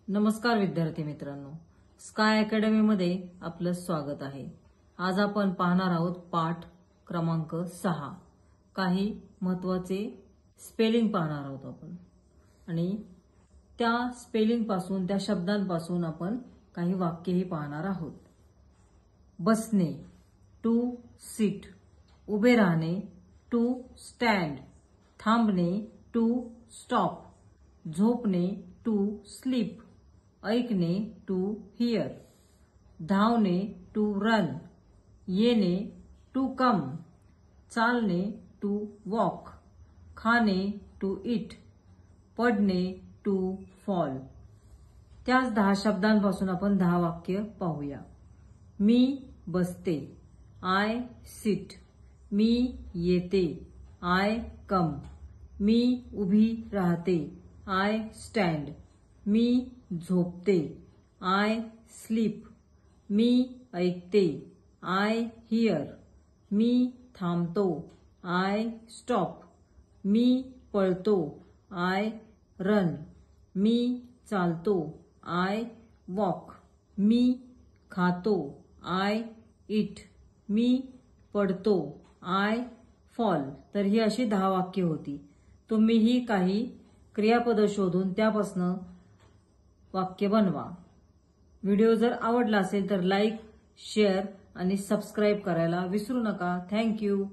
नमस्कार विद्यार्थी मित्रांनो, स्काय अकॅडमी मध्ये आपलं स्वागत आहे। आज आपण पाहणार आहोत पाठ क्रमांक 6। काही महत्त्वाचे स्पेलिंग पाहणार आहोत आपण आणि त्या स्पेलिंग पासून त्या शब्दांपासून आपण काही वाक्यही पाहणार आहोत। बसणे टू सिट, उभे राहणे टू स्टँड, थांबणे टू स्टॉप, झोपणे टू स्लीप, ऐकणे टू हियर, धावणे टू रन, येणे टू कम, चालणे टू वॉक, खाणे टू ईट, पडणे टू फॉल। त्याच 10 शब्दांपासून आपण 10 वाक्य पाहूया। मी बसते, आय सिट, मी येते, आय कम, मी उभी राहते, आय स्टँड, मी झोपते, आय स्लीप, मी ऐकते, आय हियर, मी थांबतो, आय स्टॉप, मी पळतो, आय रन, मी चालतो, आय वॉक, मी खातो, आय ईट, मी पडतो, आय फॉल। तर ही अशी 10 वाक्य होती। तुम्हीही काही क्रियापद शोधून त्यापासून वाक्य बनवा। व्हिडिओ जर आवडला असेल तर लाईक, शेअर आणि सबस्क्राईब करायला विसरू नका। थँक्यू।